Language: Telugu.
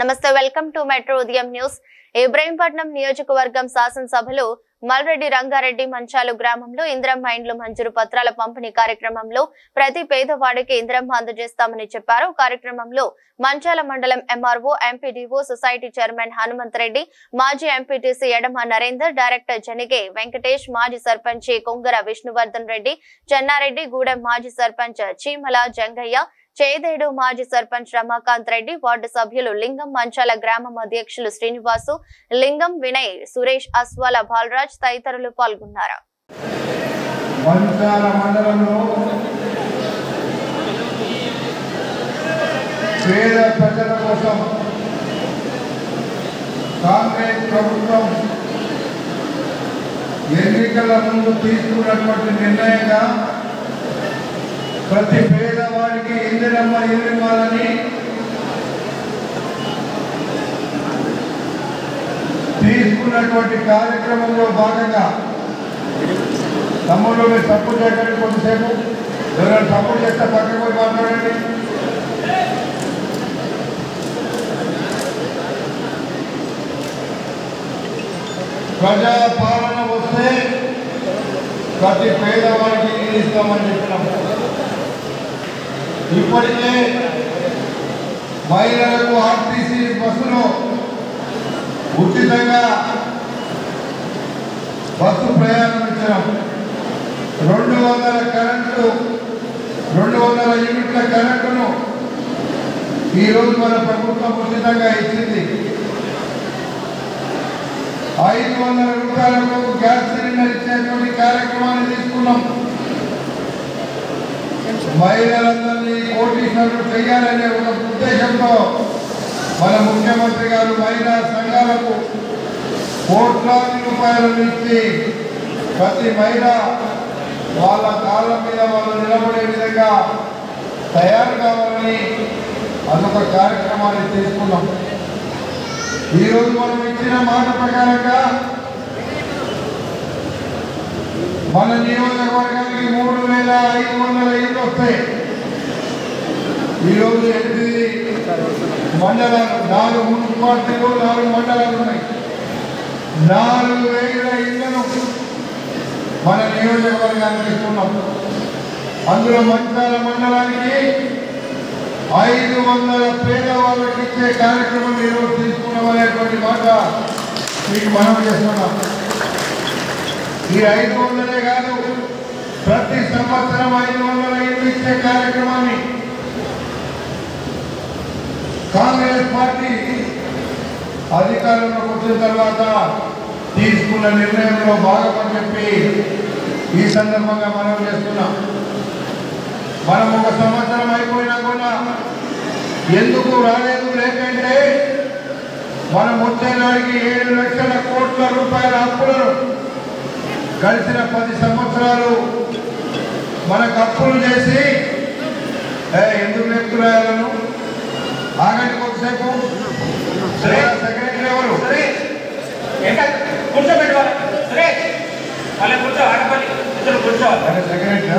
నమస్తే వెల్కమ్ టు మెట్రో ఉదయం న్యూస్. ఇబ్రహీంపట్నం నియోజకవర్గం శాసనసభలో మల్రెడ్డి రంగారెడ్డి మంచాలు గ్రామంలో ఇంద్రమ్మ ఇండ్లు మంజూరు పత్రాల పంపిణీ కార్యక్రమంలో ప్రతి పేదవాడికి ఇంద్రమ్మ అందజేస్తామని చెప్పారు. కార్యక్రమంలో మంచాల మండలం MRO, MPDO, society chairman Hanumanth Reddy, మాజీ ఎంపీటీసీ ఎడమ నరేందర్, డైరెక్టర్ జనిగే వెంకటేష్, మాజీ సర్పంచ్ కొంగర విష్ణువర్ధన్ రెడ్డి, చెన్నారెడ్డి, గూడెం మాజీ సర్పంచ్ చీమల జంగయ్య, చేదేడు మాజీ సర్పంచ్ రమాకాంత్ రెడ్డి, వార్డు సభ్యులు లింగం, మంచాల గ్రామం అధ్యక్షులు శ్రీనివాసు, లింగం, వినయ్, సురేష్, అస్వాల బాలరాజ్ తదితరులు పాల్గొన్నారు. పేద ప్రజల కోసం కాంగ్రెస్ ప్రభుత్వం ఎన్నికల ముందు తీసుకున్నటువంటి నిర్ణయంగా ప్రతి పేదవాడికి ఇందిరమ్మ ఇల్లు ఇవ్వాలని తీసుకున్నటువంటి కార్యక్రమంలో భాగంగా తమ్ముళ్ళు మీరు సపోర్ట్ చేయడానికి కొంతసేపు ఎవరైనా సపోర్ట్ చేస్తే పక్కకు పోయి మాట్లాడండి. ప్రజా పాలన వస్తే ప్రతి పేదవాడికి ఇల్లు ఇస్తామని చెప్పినాం. ఇప్పటికే మహిళలకు ఆర్టీసీ బస్సులో ఉచితంగా బస్సు ప్రయాణం ఇచ్చినాం. 200 యూనిట్ల కరెంటును ఈరోజు మన ప్రభుత్వం ఉచితంగా ఇచ్చింది. 500 రూపాయలకు గ్యాస్ సిలిండర్ ఇచ్చేటువంటి కార్యక్రమాన్ని తీసుకున్నాం. మహిళలందరినీ కోటీశ్వరులు చేయాలనే ఒక ఉద్దేశంతో మన ముఖ్యమంత్రి గారు మహిళా సంఘాలకు కోట్లాది రూపాయలు ఇచ్చి ప్రతి మహిళ వాళ్ళ కాళ్ళ మీద వాళ్ళు నిలబడే విధంగా తయారు కావాలని అదొక కార్యక్రమాన్ని తీసుకున్నాం. ఈరోజు మనం ఇచ్చిన మాట ప్రకారంగా మన నియోజకవర్గానికి 3500 ఇళ్ళు వస్తాయి. ఈరోజు 8 మండలాలు, 4 మున్సిపాలిటీలు, 4 మండలాలు ఉన్నాయి. 4000 ఇళ్లను మన నియోజకవర్గానికి ఇస్తున్నాం. అందులో మంచాల మండలానికి 500 పేదవాళ్ళకి ఇచ్చే కార్యక్రమం ఈరోజు తీసుకున్నామనేటువంటి మాట మీకు మనం చేస్తున్నాం. ఈ 500 కాదు, ప్రతి సంవత్సరం 500 ఇళ్ళు ఇచ్చే కార్యక్రమాన్ని కాంగ్రెస్ పార్టీ అధికారంలోకి వచ్చిన తర్వాత తీసుకున్న నిర్ణయంలో భాగమని చెప్పి ఈ సందర్భంగా మనం చేస్తున్నాం. మనం ఒక సంవత్సరం అయిపోయినా కూడా ఎందుకు రాలేదు లేకంటే మనం వచ్చే నాటికి 7 లక్షల కోట్ల రూపాయల అప్పులను గడిచిన 10 సంవత్సరాలు మనకు అప్పులు చేసి ఎందుకు లేపుతున్నాను ఆగండి కొద్దిసేపు. సెక్రటరీ ఎవరు కూర్చోబెట్టుకోవాలి, కూర్చో ఆడపల్లి ఇద్దరు కూర్చోవాలి. సెక్రటరీ